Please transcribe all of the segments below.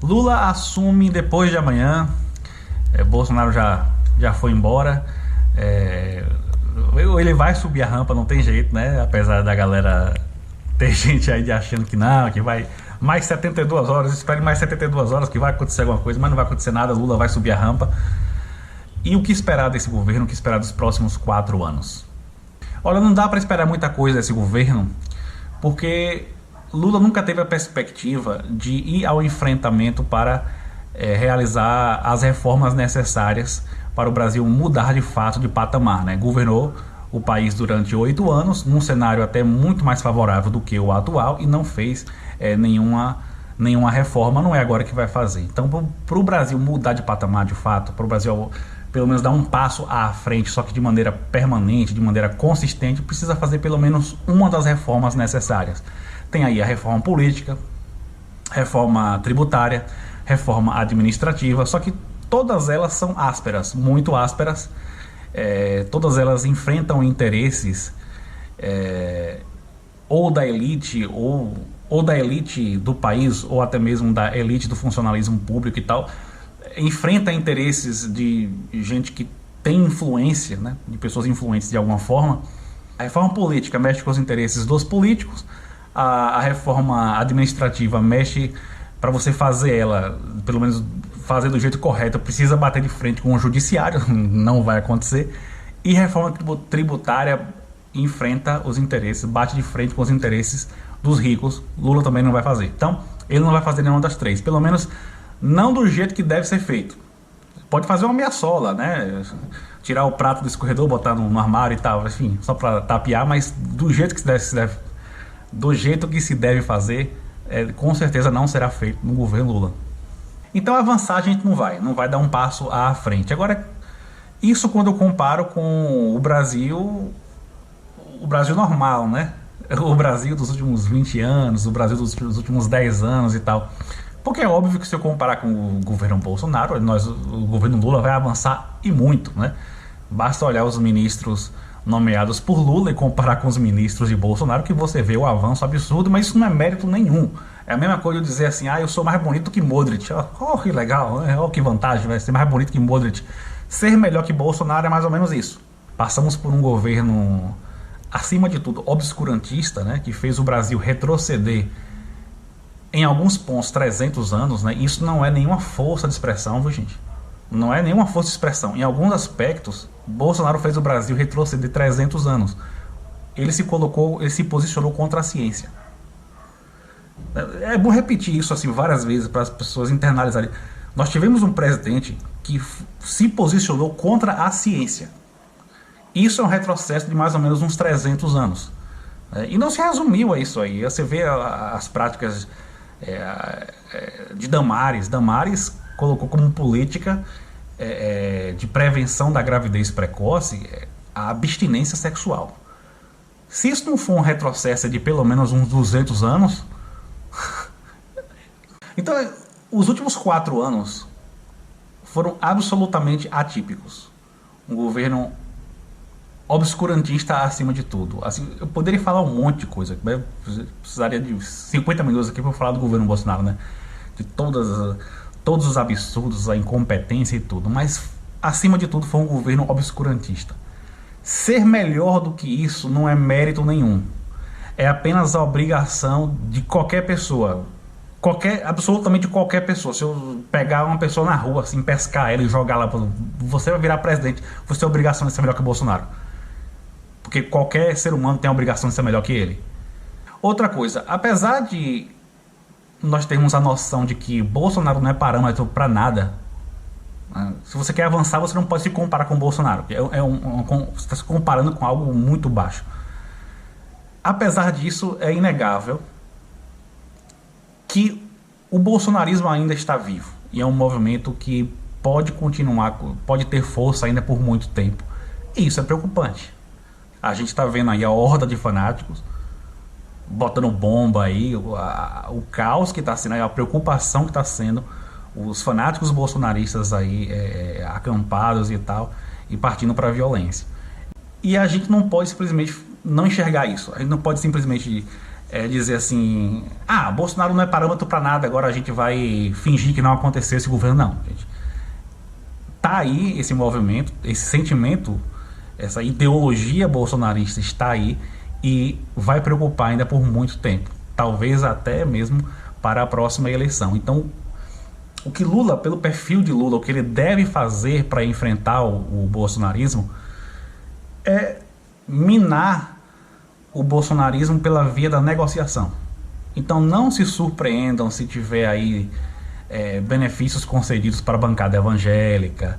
Lula assume depois de amanhã. Bolsonaro já foi embora. Ele vai subir a rampa, não tem jeito, né? Apesar da galera ter gente aí achando que não, que vai mais 72 horas, espere mais 72 horas que vai acontecer alguma coisa, mas não vai acontecer nada. Lula vai subir a rampa. E o que esperar desse governo? O que esperar dos próximos 4 anos? Olha, não dá para esperar muita coisa desse governo, porque Lula nunca teve a perspectiva de ir ao enfrentamento para realizar as reformas necessárias para o Brasil mudar de fato de patamar, né? Governou o país durante 8 anos, num cenário até muito mais favorável do que o atual, e não fez nenhuma reforma. Não é agora que vai fazer. Então, para o Brasil mudar de patamar de fato, para o Brasil pelo menos dar um passo à frente, só que de maneira permanente, de maneira consistente, precisa fazer pelo menos uma das reformas necessárias. Tem aí a reforma política, reforma tributária, reforma administrativa, só que todas elas são ásperas, muito ásperas. Todas elas enfrentam interesses ou da elite, ou da elite do país, ou até mesmo da elite do funcionalismo público e tal. Enfrenta interesses de gente que tem influência, né, de pessoas influentes de alguma forma. A reforma política mexe com os interesses dos políticos, a reforma administrativa mexe, para você fazer ela, pelo menos fazer do jeito correto, precisa bater de frente com o judiciário, não vai acontecer. E reforma tributária enfrenta os interesses, bate de frente com os interesses dos ricos. Lula também não vai fazer. Então, ele não vai fazer nenhuma das três, pelo menos não do jeito que deve ser feito. Pode fazer uma meia-sola, né? Tirar o prato do escorredor, botar no armário e tal, enfim, só para tapear, mas do jeito que se deve fazer, com certeza não será feito no governo Lula. Então avançar a gente não vai dar um passo à frente. Agora, isso quando eu comparo com o Brasil normal, né? O Brasil dos últimos 20 anos, o Brasil dos últimos 10 anos e tal. Porque é óbvio que se eu comparar com o governo Bolsonaro, o governo Lula vai avançar e muito, né? Basta olhar os ministros nomeados por Lula e comparar com os ministros de Bolsonaro que você vê o avanço absurdo, mas isso não é mérito nenhum. É a mesma coisa eu dizer assim, eu sou mais bonito que Modric. Oh, que legal, né? Oh, que vantagem, vai ser mais bonito que Modric. Ser melhor que Bolsonaro é mais ou menos isso. Passamos por um governo, acima de tudo, obscurantista, né? Que fez o Brasil retroceder em alguns pontos 300 anos, né? Isso não é nenhuma força de expressão, viu, gente? Não é nenhuma força de expressão. Em alguns aspectos, Bolsonaro fez o Brasil retroceder 300 anos. Ele se posicionou contra a ciência. É bom repetir isso assim várias vezes para as pessoas internalizarem. Nós tivemos um presidente que se posicionou contra a ciência. Isso é um retrocesso de mais ou menos uns 300 anos. E não se resumiu a isso aí. Você vê as práticas de Damares. Damares colocou como política de prevenção da gravidez precoce a abstinência sexual. Se isso não for um retrocesso de pelo menos uns 200 anos... Então, os últimos 4 anos foram absolutamente atípicos. Um governo obscurantista acima de tudo. Assim, eu poderia falar um monte de coisa, eu precisaria de 50 minutos aqui para falar do governo Bolsonaro, né? De todos os absurdos, a incompetência e tudo, mas acima de tudo foi um governo obscurantista. Ser melhor do que isso não é mérito nenhum. É apenas a obrigação de qualquer pessoa. Absolutamente qualquer pessoa. Se eu pegar uma pessoa na rua, assim, pescar ela e jogar lá, você vai virar presidente, você tem a obrigação de ser melhor que o Bolsonaro. Porque qualquer ser humano tem a obrigação de ser melhor que ele. Outra coisa, apesar de nós termos a noção de que Bolsonaro não é parâmetro para nada, né? Se você quer avançar, você não pode se comparar com o Bolsonaro. Você está se comparando com algo muito baixo. Apesar disso, é inegável que o bolsonarismo ainda está vivo. E é um movimento que pode continuar, pode ter força ainda por muito tempo. E isso é preocupante. A gente está vendo aí a horda de fanáticos botando bomba aí, o caos que está sendo, a preocupação que está sendo, os fanáticos bolsonaristas aí acampados e tal, e partindo para a violência. E a gente não pode simplesmente não enxergar isso. A gente não pode simplesmente dizer assim, Bolsonaro não é parâmetro para nada, agora a gente vai fingir que não aconteceu esse governo. Não, gente. Tá aí esse movimento, esse sentimento, essa ideologia bolsonarista está aí e vai preocupar ainda por muito tempo, talvez até mesmo para a próxima eleição. Então, o que Lula, pelo perfil de Lula, o que ele deve fazer para enfrentar o bolsonarismo é minar o bolsonarismo pela via da negociação. Então não se surpreendam se tiver aí benefícios concedidos para a bancada evangélica.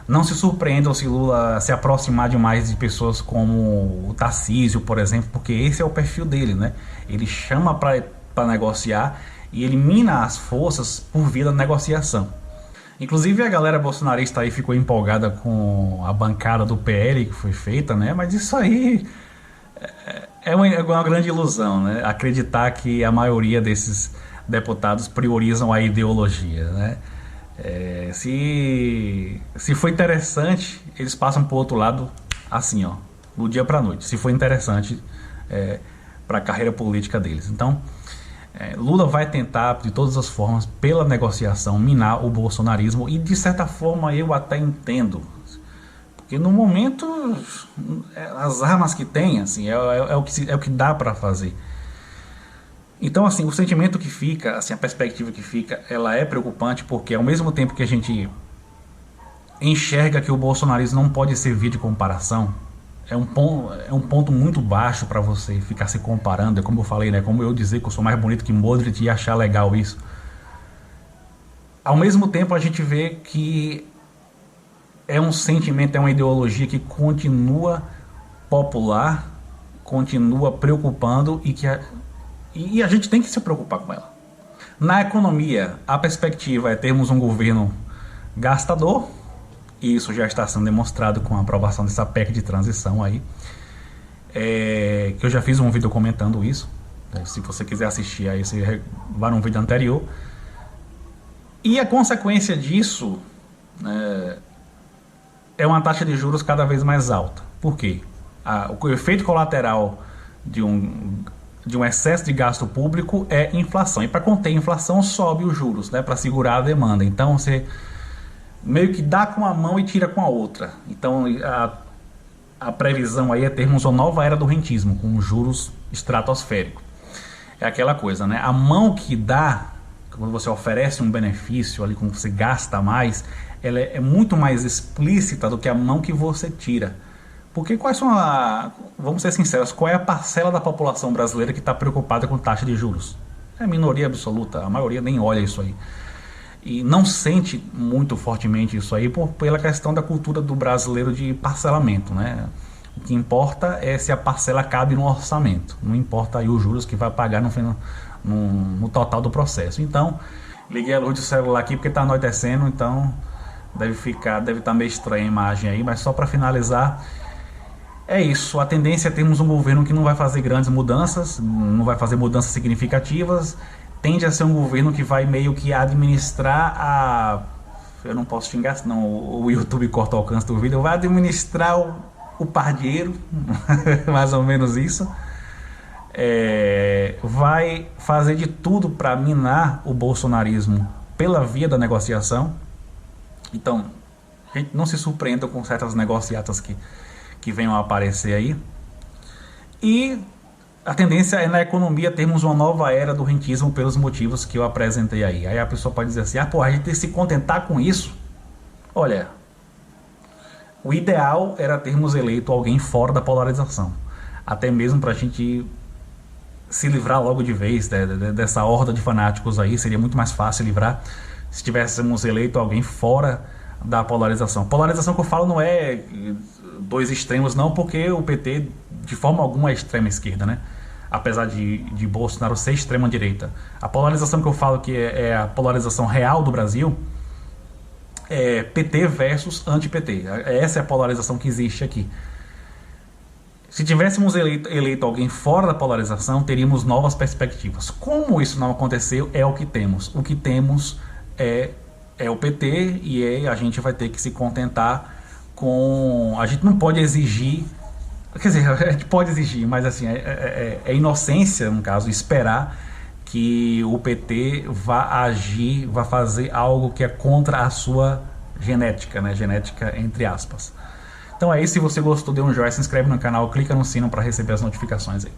Não se surpreendam se Lula se aproximar demais de pessoas como o Tarcísio, por exemplo, porque esse é o perfil dele, né? Ele chama para negociar e elimina as forças por via da negociação. Inclusive a galera bolsonarista aí ficou empolgada com a bancada do PL que foi feita, né? Mas isso aí é uma grande ilusão, né? Acreditar que a maioria desses deputados priorizam a ideologia, né? Se for interessante, eles passam para o outro lado assim, ó, do dia para a noite. Se for interessante para a carreira política deles. Então, Lula vai tentar, de todas as formas, pela negociação, minar o bolsonarismo. E, de certa forma, eu até entendo. Porque, no momento, as armas que tem, assim, é o que dá para fazer. Então, assim, o sentimento que fica, assim, a perspectiva que fica, ela é preocupante, porque ao mesmo tempo que a gente enxerga que o bolsonarismo não pode servir de comparação, é um ponto muito baixo para você ficar se comparando. É como eu falei, né? Como eu dizer que eu sou mais bonito que Modric e achar legal isso. Ao mesmo tempo, a gente vê que é um sentimento, é uma ideologia que continua popular, continua preocupando e a gente tem que se preocupar com ela. Na economia, a perspectiva é termos um governo gastador, e isso já está sendo demonstrado com a aprovação dessa PEC de transição aí, que eu já fiz um vídeo comentando isso. Se você quiser assistir aí, você vai num vídeo anterior. E a consequência disso é uma taxa de juros cada vez mais alta. Por quê? O efeito colateral de um excesso de gasto público é inflação. E para conter a inflação, sobe os juros, né, para segurar a demanda. Então você meio que dá com a mão e tira com a outra. Então a previsão aí é termos uma nova era do rentismo, com juros estratosféricos. É aquela coisa, né? A mão que dá, quando você oferece um benefício ali, quando você gasta mais, ela é muito mais explícita do que a mão que você tira. Porque vamos ser sinceros, qual é a parcela da população brasileira que está preocupada com taxa de juros? É a minoria absoluta, a maioria nem olha isso aí. E não sente muito fortemente isso aí pela questão da cultura do brasileiro de parcelamento, né? O que importa é se a parcela cabe no orçamento, não importa aí os juros que vai pagar no total do processo. Então, liguei a luz do celular aqui porque está anoitecendo, então deve estar meio estranha a imagem aí, mas só para finalizar, é isso. A tendência é termos um governo que não vai fazer grandes mudanças, não vai fazer mudanças significativas, tende a ser um governo que vai meio que administrar eu não posso xingar, senão o YouTube corta o alcance do vídeo. Vai administrar o pardieiro, mais ou menos isso. Vai fazer de tudo para minar o bolsonarismo pela via da negociação. Então, a gente não se surpreenda com certas negociatas que venham a aparecer aí. E a tendência é na economia termos uma nova era do rentismo pelos motivos que eu apresentei aí. Aí a pessoa pode dizer assim, a gente tem que se contentar com isso. Olha, o ideal era termos eleito alguém fora da polarização. Até mesmo para a gente se livrar logo de vez dessa horda de fanáticos aí, seria muito mais fácil livrar se tivéssemos eleito alguém fora da polarização. Polarização que eu falo não é dois extremos não, porque o PT de forma alguma é extrema esquerda, né? Apesar de Bolsonaro ser extrema direita. A polarização que eu falo que é a polarização real do Brasil é PT versus anti-PT. Essa é a polarização que existe aqui. Se tivéssemos eleito alguém fora da polarização, teríamos novas perspectivas. Como isso não aconteceu, é o que temos. O que temos é o PT e a gente vai ter que se contentar com... A gente não pode exigir Quer dizer, a gente pode exigir, mas assim, é inocência, no caso, esperar que o PT vá agir, vá fazer algo que é contra a sua genética, né? Genética entre aspas. Então é isso, se você gostou, dê um joinha, se inscreve no canal, clica no sino para receber as notificações aí.